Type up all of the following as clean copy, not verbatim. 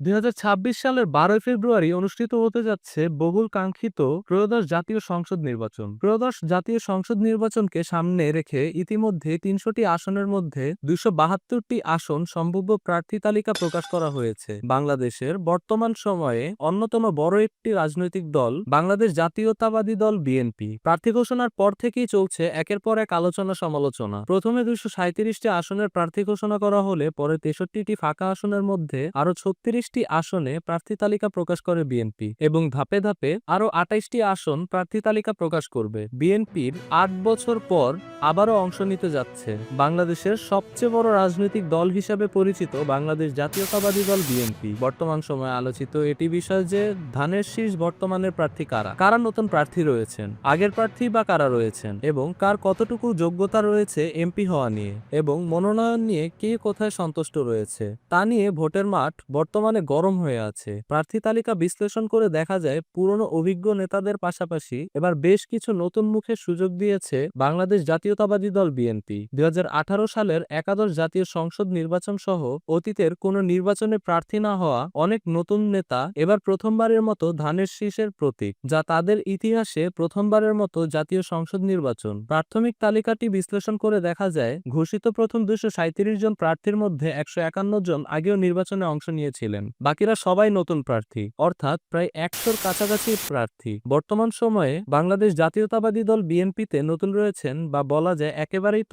২০২৬ সালের ১২ ফেব্রুয়ারি অনুষ্ঠিত হতে যাচ্ছে বহুল কাঙ্ক্ষিত ত্রয়োদশ জাতীয় সংসদ নির্বাচন। ত্রয়োদশ জাতীয় সংসদ নির্বাচনকে সামনে রেখে ইতিমধ্যে ৩০০টি আসনের মধ্যে ২৭২টি আসন সম্ভাব্য প্রার্থী তালিকা প্রকাশ করা হয়েছে। বাংলাদেশের বর্তমান সময়ে অন্যতম বড় একটি রাজনৈতিক দল বাংলাদেশ জাতীয়তাবাদী দল বিএনপি। প্রার্থী ঘোষণার পর থেকেই চলছে একের পর এক আলোচনা সমালোচনা। প্রথমে ২৩৭টি আসনের প্রার্থী ঘোষণা করা হলে পরে ৬৩টি ফাঁকা আসনের মধ্যে আরও ৩৬টি আসনে প্রার্থী তালিকা প্রকাশ করে বিএনপি এবং ধাপে ধাপে আরও ২৮টি আসন প্রার্থী তালিকা প্রকাশ করবে। বিএনপির ৮ বছর পর আবারও অংশ নিতে যাচ্ছে বাংলাদেশের সবচেয়ে বড় রাজনৈতিক দল হিসেবে পরিচিত বাংলাদেশ জাতীয়তাবাদী দল বিএনপি। বর্তমান সময়ে আলোচিত এটি বিষয় যে ধানের শীষ বর্তমানের প্রার্থী কারা, কারা নতুন প্রার্থী রয়েছেন, আগের প্রার্থী বা কারা রয়েছেন এবং কার কতটুকু যোগ্যতা রয়েছে এমপি হওয়া নিয়ে এবং মনোনয়ন নিয়ে কে কোথায় সন্তুষ্ট রয়েছে তা নিয়ে ভোটের মাঠ বর্তমানে গরম হয়ে আছে। প্রার্থী তালিকা বিশ্লেষণ করে দেখা যায় পুরনো অভিজ্ঞ নেতাদের পাশাপাশি এবার বেশ কিছু নতুন মুখের সুযোগ দিয়েছে বাংলাদেশ জাতীয়তাবাদী দল বিএনপি। ২০১৮ সালের একাদশ জাতীয় সংসদ নির্বাচন সহ অতীতের কোনো নির্বাচনে প্রার্থী না হওয়া অনেক নতুন নেতা এবার প্রথমবারের মতো ধানের শীষের প্রতীক, যা তাদের ইতিহাসে প্রথমবারের মতো জাতীয় সংসদ নির্বাচন। প্রাথমিক তালিকাটি বিশ্লেষণ করে দেখা যায় ঘোষিত প্রথম ২৩৭ জন প্রার্থীর মধ্যে ১৫১ জন আগেও নির্বাচনে অংশ নিয়েছিলেন, বাকিরা সবাই নতুন প্রার্থী, অর্থাৎ প্রায় ১০০-র কাছাকাছি প্রার্থী। বর্তমান সময়ে বাংলাদেশ জাতীয়তাবাদী দল বিএনপিতে নতুন রয়েছেন বা বলা যায় একেবারেই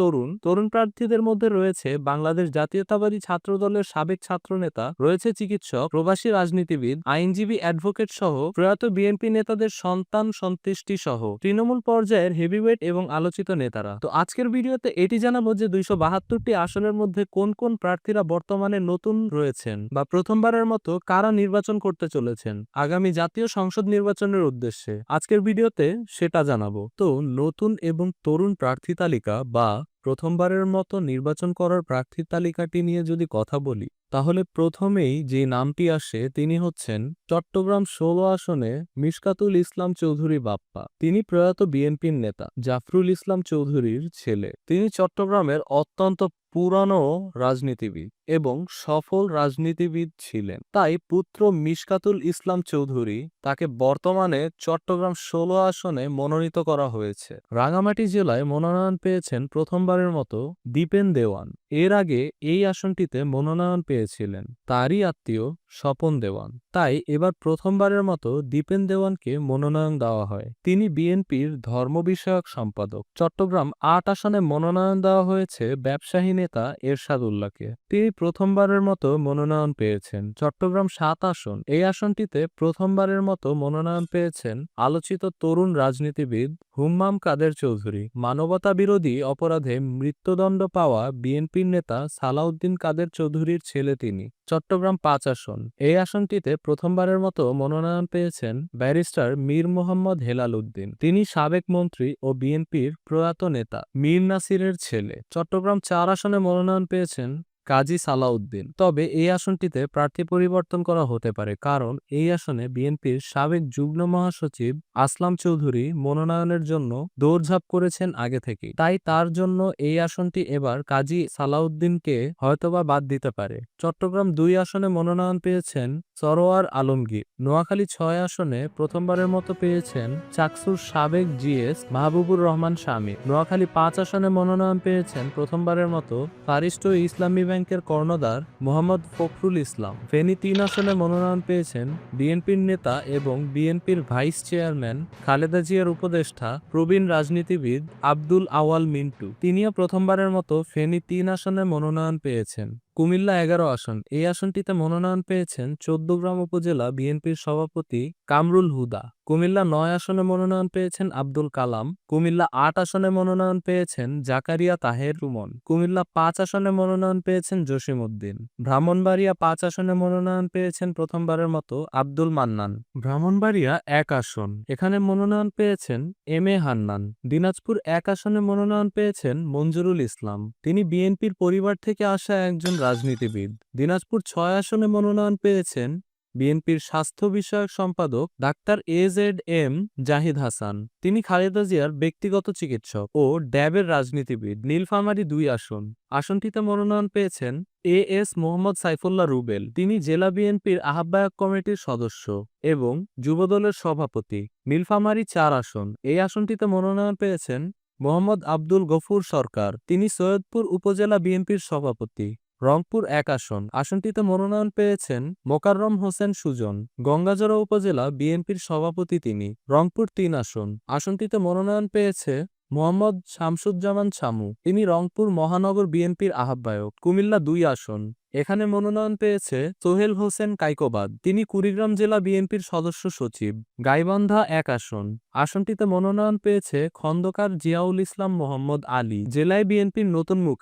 তরুণ প্রার্থীদের মধ্যে রয়েছে বাংলাদেশ জাতীয়তাবাদী ছাত্র দলের সাবেক ছাত্রনেতা, রয়েছে চিকিৎসক, প্রবাসী রাজনীতিবিদ, আইনজীবী, অ্যাডভোকেট সহ প্রয়াত বিএনপি নেতাদের সন্তান সন্তুষ্টি সহ তৃণমূল পর্যায়ের হেভিওয়েট এবং আলোচিত নেতারা। তো আজকের ভিডিওতে এটি জানাবো যে ২৭২টি আসনের মধ্যে কোন কোন প্রার্থীরা বর্তমানে নতুন রয়েছেন বা প্রথমবারের মতো কারা নির্বাচন করতে চলেছেন আগামী জাতীয় সংসদ নির্বাচনের উদ্দেশ্যে। আজকের ভিডিওতে সেটা জানাবো। তো নতুন এবং তরুণ প্রার্থী তালিকা বা প্রথমবারের মতো নির্বাচন করার প্রার্থী তালিকাটি নিয়ে যদি কথা বলি, তাহলে প্রথমেই যে নামটি আসে তিনি হচ্ছেন চট্টগ্রাম ১৬ আসনে মিশকাতুল ইসলাম চৌধুরী বাপ্পা। তিনি প্রয়াত বিএনপির নেতা জাফরুল ইসলাম চৌধুরীর ছেলে। তিনি চট্টগ্রামের অত্যন্ত পুরানো রাজনীতিবিদ এবং সফল রাজনীতিবিদ ছিলেন, তাই পুত্র মিশকাতুল ইসলাম চৌধুরী তাকে বর্তমানে চট্টগ্রাম ১৬ আসনে মনোনীত করা হয়েছে। রাঙামাটি জেলায় মনোনয়ন পেয়েছেন প্রথমবারের মতো দীপেন দেওয়ান। এর আগে এই আসনটিতে মনোনয়ন পেয়েছিলেন তারই আত্মীয় স্বপন দেওয়ান, তাই এবার প্রথমবারের মতো দীপেন দেওয়ানকে মনোনয়ন দেওয়া হয়। তিনি বিএনপির ধর্ম বিষয়ক সম্পাদক। চট্টগ্রাম ৮ আসনে মনোনয়ন দেওয়া হয়েছে ব্যবসায়ী নেতা এরশাদ উল্লাহকে। তিনি প্রথমবারের মতো মনোনয়ন পেয়েছেন। চট্টগ্রাম ৭ আসন, এই আসনটিতে প্রথমবারের মতো মনোনয়ন পেয়েছেন আলোচিত তরুণ রাজনীতিবিদ হুম্মাম কাদের চৌধুরী। মানবতা বিরোধী অপরাধে মৃত্যুদণ্ড পাওয়া বিএনপির নেতা সালাউদ্দিন কাদের চৌধুরীর ছেলে তিনি। চট্টগ্রাম ৫ আসন, এই আসনটিতে প্রথমবারের মতো মনোনয়ন পেয়েছেন ব্যারিস্টার মীর মোহাম্মদ হেলাল উদ্দিন। তিনি সাবেক মন্ত্রী ও বিএনপির প্রয়াত নেতা মীর নাসিরের ছেলে। চট্টগ্রাম ৪ আসনে মনোনয়ন পেয়েছেন কাজী সালাউদ্দিন। তবে এই আসনটিতে প্রার্থী পরিবর্তন করা হতে পারে, কারণ এই আসনে বিএনপির সাবেক যুগ্ম মহাসচিব আসলাম চৌধুরী মনোনয়নের জন্য দৌড়ঝাঁপ করেছেন আগে থেকেই, তাই তার জন্য এই আসনটি এবার কাজী সালাউদ্দিনকে হয়তোবা বাদ দিতে পারে। চট্টগ্রাম ২ আসনে মনোনয়ন পেয়েছেন সরোয়ার আলমগীর। নোয়াখালী ৬ আসনে প্রথমবারের মতো পেয়েছেন চাকসুর সাবেক জিএস মাহবুবুর রহমান শামীম। নোয়াখালী ৫ আসনে মনোনয়ন পেয়েছেন প্রথমবারের মতো ফারিস্ট ইসলামী ব্যাংকের কর্ণধার মোহাম্মদ ফখরুল ইসলাম। ফেনী ৩ আসনে মনোনয়ন পেয়েছেন বিএনপির নেতা এবং বিএনপির ভাইস চেয়ারম্যান খালেদা জিয়ার উপদেষ্টা প্রবীণ রাজনীতিবিদ আব্দুল আওয়াল মিন্টু। তিনিও প্রথমবারের মতো ফেনী ৩ আসনে মনোনয়ন পেয়েছেন। কুমিল্লা ১১ আসন, এই আসনটিতে মনোনয়ন পেয়েছেন চৌদ্দগ্রাম উপজেলা বিএনপির সভাপতি কামরুল হুদা। কুমিল্লা ৯ আসনে মনোনয়ন পেয়েছেন আব্দুল কালাম। কুমিল্লা ৮ আসনে মনোনয়ন পেয়েছেন জাকারিয়া তাহের সুমন। কুমিল্লা ৫ আসনে মনোনয়ন পেয়েছেন জসিম উদ্দিন। ব্রাহ্মণবাড়িয়া ৫ আসনে মনোনয়ন পেয়েছেন প্রথমবারের মতো আব্দুল মান্নান। ব্রাহ্মণবাড়িয়া ১ আসন, এখানে মনোনয়ন পেয়েছেন এম এ হান্নান। দিনাজপুর ১ আসনে মনোনয়ন পেয়েছেন মঞ্জুরুল ইসলাম। তিনি বিএনপির পরিবার থেকে আসা একজন রাজনীতিবিদ। দিনাজপুর ৬ আসনে মনোনয়ন পেয়েছেন বিএনপির স্বাস্থ্য বিষয়ক সম্পাদক ডাক্তার AZM জাহিদ হাসান। তিনি খালেদা জিয়ার ব্যক্তিগত চিকিৎসক ও ড্যাবের রাজনীতিবিদ। নীলফামারী 2 আসন, আসনটিতে মনোনয়ন পেয়েছেন AS মোহাম্মদ সাইফুল্লাহ রুবেল। তিনি জেলা বিএনপির আহ্বায়ক কমিটির সদস্য এবং যুবদলের সভাপতি। নীলফামারী 4 আসন, এই আসনটিতে মনোনয়ন পেয়েছেন মোহাম্মদ আব্দুল গফুর সরকার। তিনি সৈয়দপুর উপজেলা বিএনপির সভাপতি। রংপুর 1 আসন, আসনটিতে মনোনয়ন পেয়েছেন মোকাররম হোসেন সুজন। গঙ্গাজড়া উপজেলা বিএনপির সভাপতি তিনি। রংপুর 3 আসন, আসনটিতে মনোনয়ন পেয়েছে মোহাম্মদ শামসুজ্জামান শামু। তিনি রংপুর মহানগর বিএনপির আহ্বায়ক। কুমিল্লা 2 আসন, এখানে মনোনয়ন পেয়েছে সোহেল হোসেন কাইকোবাদ। তিনি কুড়িগ্রাম জেলা বিএনপির সদস্য সচিব। গাইবান্ধা 1 আসন, আসনটিতে মনোনয়ন পেয়েছে খন্দকার জিয়াউল ইসলাম মোহাম্মদ আলী। জেলায় বিএনপির নতুন মুখ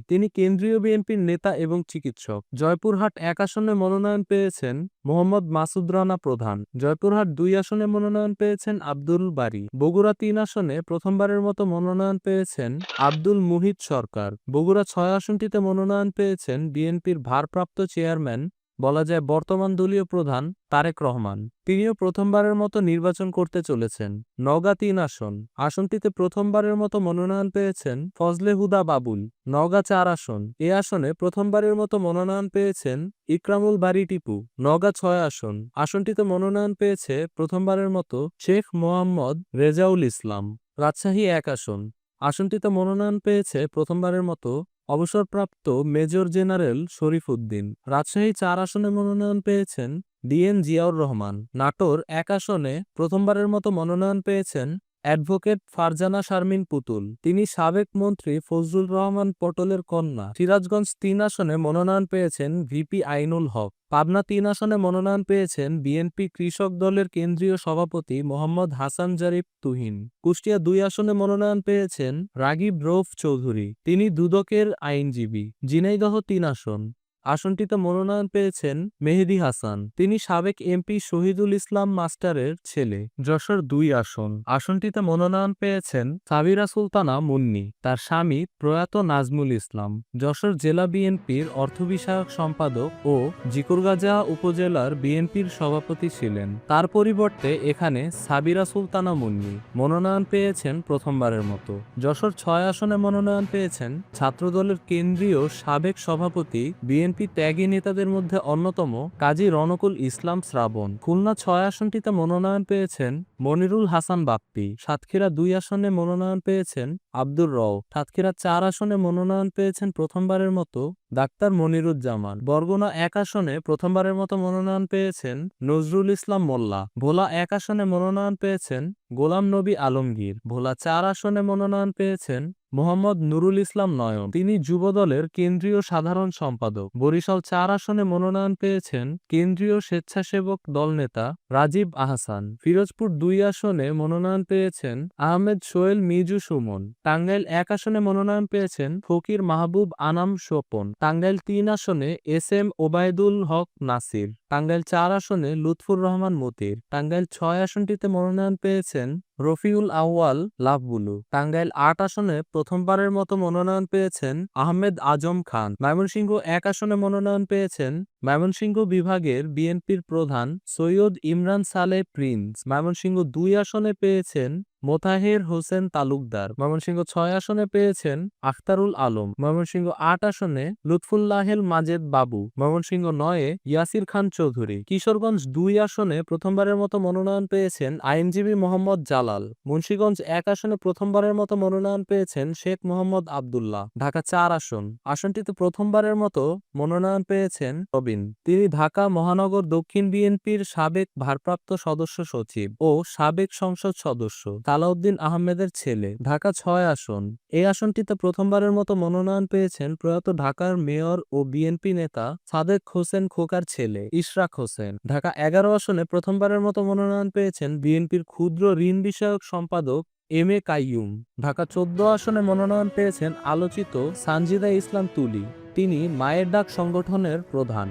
তিনি কেন্দ্রীয় বিএনপির নেতা এবং চিকিৎসক। জয়পুরহাট 1 আসনে মনোনয়ন পেয়েছেন মোহাম্মদ মাসুদ রানা প্রধান। জয়পুরহাট 2 আসনে মনোনয়ন পেয়েছেন আব্দুল বারী। বগুড়া 3 আসনে প্রথমবারের মতো মনোনয়ন পেয়েছেন আব্দুল মুহিত সরকার। বগুড়া 6 আসনটিতে মনোনয়ন পেয়েছেন বিএনপির ভারপ্রাপ্ত চেয়ারম্যান, বলা যায় বর্তমান দলীয় প্রধান তারেক রহমান। তিনিও প্রথমবারের মতো নির্বাচন করতে চলেছেন। নওগাঁ 3 আসন, আসনটিতে প্রথমবারের মতো মনোনয়ন পেয়েছেন ফজলে হুদা বাবুল। নওগাঁ 4 আসন, এ আসনে প্রথমবারের মতো মনোনয়ন পেয়েছেন ইকরামুল বারী টিপু। নওগাঁ 6 আসন, আসনটিতে মনোনয়ন পেয়েছে প্রথমবারের মতো শেখ মোহাম্মদ রেজাউল ইসলাম। রাজশাহী 1 আসন, আসনটিতে মনোনয়ন পেয়েছে প্রথমবারের মতো অবসরপ্রাপ্ত মেজর জেনারেল শরীফ উদ্দিন। রাজশাহী 4 আসনে মনোনয়ন পেয়েছেন DN জিয়াউর রহমান। নাটোর 1 আসনে প্রথমবারের মতো মনোনয়ন পেয়েছেন অ্যাডভোকেট ফারজানা শারমিন পুতুল। তিনি সাবেক মন্ত্রী ফজলুর রহমান পটলের কন্যা। সিরাজগঞ্জ 3 আসনে মনোনয়ন পেয়েছেন VP আইনুল হক। পাবনা 3 আসনে মনোনয়ন পেয়েছেন বিএনপি কৃষক দলের কেন্দ্রীয় সভাপতি মোহাম্মদ হাসান জারিফ তুহিন। কুষ্টিয়া 2 আসনে মনোনয়ন পেয়েছেন রাগিব রৌফ চৌধুরী। তিনি দুদকের আইনজীবী। ঝিনাইদহ 3 আসন, আসনটিতে মনোনয়ন পেয়েছেন মেহেদী হাসান। তিনি সাবেক MP শহীদুল ইসলাম মাস্টারের ছেলে। যশোর 2 আসন, আসনটিতে মনোনয়ন পেয়েছেন সাবিরা সুলতানা মুন্নি। তার স্বামী প্রয়াত নাজমুল ইসলাম যশোর জেলা বিএনপির অর্থ বিষয়ক সম্পাদক ও জিকুরগাজা উপজেলার বিএনপির সভাপতি ছিলেন। তার পরিবর্তে এখানে সাবিরা সুলতানা মুন্নি মনোনয়ন পেয়েছেন প্রথমবারের মতো। যশোর 6 আসনে মনোনয়ন পেয়েছেন ছাত্রদলের কেন্দ্রীয় সাবেক সভাপতি বিএনপি ত্যাগী নেতাদের মধ্যে অন্যতম কাজী রনকুল ইসলাম শ্রাবণ। খুলনা 6 আসনটিতে মনোনয়ন পেয়েছেন মনিরুল হাসান বাপ্পি। সাতক্ষীরা 2 আসনে মনোনয়ন পেয়েছেন আব্দুর রউফ। সাতক্ষীরা 4 আসনে মনোনয়ন পেয়েছেন প্রথমবারের মতো ডাক্তার মনিরুজ্জামান। বরগুনা 1 আসনে প্রথমবারের মতো মনোনয়ন পেয়েছেন নজরুল ইসলাম মোল্লা। ভোলা 1 আসনে মনোনয়ন পেয়েছেন গোলাম নবী আলমগীর। ভোলা 4 আসনে মনোনয়ন পেয়েছেন মোহাম্মদ নুরুল ইসলাম নয়ন। তিনি যুবদলের কেন্দ্রীয় সাধারণ সম্পাদক। বরিশাল 4 আসনে মনোনয়ন পেয়েছেন কেন্দ্রীয় স্বেচ্ছাসেবক দল নেতা রাজীব আহসান। ফিরোজপুর 2 আসনে মনোনয়ন পেয়েছেন আহমেদ সোহেল মিজু সুমন। টাঙ্গাইল 1 আসনে মনোনয়ন পেয়েছেন ফকির মাহবুব আনাম স্বপন। টাঙ্গাইল 3 আসনে SM ওবায়দুল হক নাসির। টাঙ্গাইল 4 আসনে লুৎফুর রহমান মতির। টাঙ্গাইল 6 আসনটিতে মনোনয়ন পেয়েছেন রফিউল আউয়াল লাভবুলু। টাঙ্গাইল 8 আসনে প্রথমবারের মতো মনোনয়ন পেয়েছেন আহমেদ আজম খান। ময়মনসিংহ 1 আসনে মনোনয়ন পেয়েছেন ময়মনসিংহ বিভাগের বিএনপির প্রধান সৈয়দ ইমরান সালেহ প্রিন্স। ময়মনসিংহ 2 আসনে পেয়েছেন মোতাহের হোসেন তালুকদার। ময়মনসিংহ 6 আসনে পেয়েছেন আখতারুল আলম। ময়মনসিংহ 8 আসনে লুৎফুল্লাহেল মাজেদ বাবু। ময়মনসিংহ 9 ইয়াসির খান চৌধুরী। কিশোরগঞ্জ 2 আসনে প্রথমবারের মতো মনোনয়ন পেয়েছেন আইনজীবী মোহাম্মদ জালাল। মুন্সিগঞ্জ 1 আসনে প্রথমবারের মতো মনোনয়ন পেয়েছেন শেখ মোহাম্মদ আবদুল্লাহ। ঢাকা 4 আসন, আসনটিতে প্রথমবারের মতো মনোনয়ন পেয়েছেন রবিন। তিনি ঢাকা মহানগর দক্ষিণ বিএনপির সাবেক ভারপ্রাপ্ত সদস্য সচিব ও সাবেক সংসদ সদস্য সালাউদ্দিন আহমেদের ছেলে। ঢাকা 6 আসন, এই আসনটিতে প্রথমবারের মতো মনোনয়ন পেয়েছেন প্রয়াত ঢাকার মেয়র ও বিএনপি নেতা সাদেক হোসেন খোকার ছেলে ইশরাক হোসেন। ঢাকা 11 আসনে প্রথমবারের মতো মনোনয়ন পেয়েছেন বিএনপির ক্ষুদ্র ঋণ বিষয়ক সম্পাদক MA কাইয়ুম। ঢাকা 14 আসনে মনোনয়ন পেয়েছেন আলোচিত সানজিদা ইসলাম তুলি। তিনি মায়ের ডাক সংগঠনের প্রধান।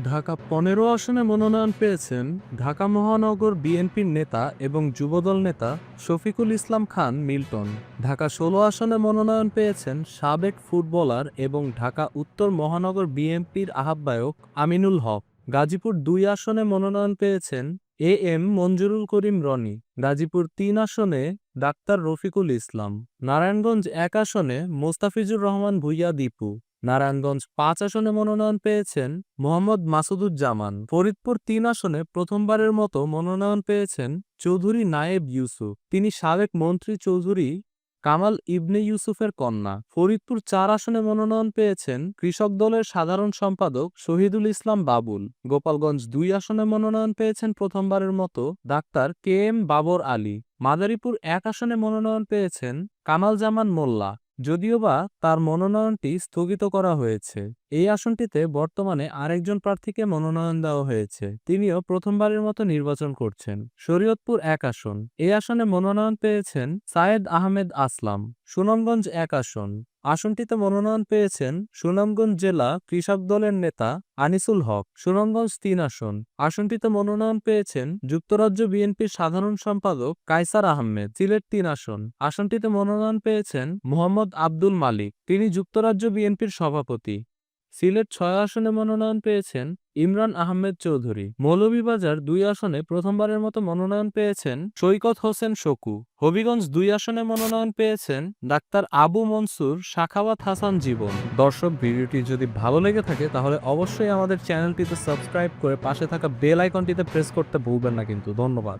ঢাকা 15 আসনে মনোনয়ন পেয়েছেন ঢাকা মহানগর বিএনপির নেতা এবং যুবদল নেতা শফিকুল ইসলাম খান মিল্টন। ঢাকা 16 আসনে মনোনয়ন পেয়েছেন সাবেক ফুটবলার এবং ঢাকা উত্তর মহানগর বিএনপির আহ্বায়ক আমিনুল হক। গাজীপুর 2 আসনে মনোনয়ন পেয়েছেন এ এম মঞ্জুরুল করিম রনি। গাজীপুর 3 আসনে ডাক্তার রফিকুল ইসলাম। নারায়ণগঞ্জ 1 আসনে মোস্তাফিজুর রহমান ভূঁইয়া দীপু। নারায়ণগঞ্জ 5 আসনে মনোনয়ন পেয়েছেন মোহাম্মদ মাসুদুজ্জামান। ফরিদপুর 3 আসনে প্রথমবারের মতো মনোনয়ন পেয়েছেন চৌধুরী নায়েব ইউসুফ। তিনি সাবেক মন্ত্রী চৌধুরী কামাল ইবনে ইউসুফের কন্যা। ফরিদপুর 4 আসনে মনোনয়ন পেয়েছেন কৃষক দলের সাধারণ সম্পাদক শহীদুল ইসলাম বাবুল। গোপালগঞ্জ 2 আসনে মনোনয়ন পেয়েছেন প্রথমবারের মতো ডাক্তার কে এম বাবর আলী। মাদারীপুর 1 আসনে মনোনয়ন পেয়েছেন কামাল জামান মোল্লা, যদিওবা তার মনোনয়নটি স্থগিত করা হয়েছে। এই আসনটিতে বর্তমানে আরেকজন প্রার্থীকে মনোনয়ন দেওয়া হয়েছে, তিনিও প্রথমবারের মতো নির্বাচন করছেন। শরীয়তপুর 1 আসন, এই আসনে মনোনয়ন পেয়েছেন সায়েদ আহমেদ আসলাম। সুনামগঞ্জ 1 আসন, আসনটিতে মনোনয়ন পেয়েছেন সুনামগঞ্জ জেলা কৃষক দলের নেতা আনিসুল হক। সুনামগঞ্জ 3 আসন, আসনটিতে মনোনয়ন পেয়েছেন যুক্তরাজ্য বিএনপির সাধারণ সম্পাদক কায়সার আহমেদ। সিলেট 3 আসন, আসনটিতে মনোনয়ন পেয়েছেন মোহাম্মদ আব্দুল মালিক, তিনি যুক্তরাজ্য বিএনপির সভাপতি। সিলেট 6 আসনে মনোনয়ন পেয়েছেন ইমরান আহমেদ চৌধুরী। মৌলভীবাজার 2 আসনে প্রথমবারের মতো মনোনয়ন পেয়েছেন সৈকত হোসেন শকু। হবিগঞ্জ 2 আসনে মনোনয়ন পেয়েছেন ডাক্তার আবু মনসুর সাখাওয়াত হাসান জীবন। দর্শক, ভিডিওটি যদি ভালো লেগে থাকে তাহলে অবশ্যই আমাদের চ্যানেলটিতে সাবস্ক্রাইব করে পাশে থাকা বেল আইকনটিতে প্রেস করতে ভুলবেন না কিন্তু। ধন্যবাদ।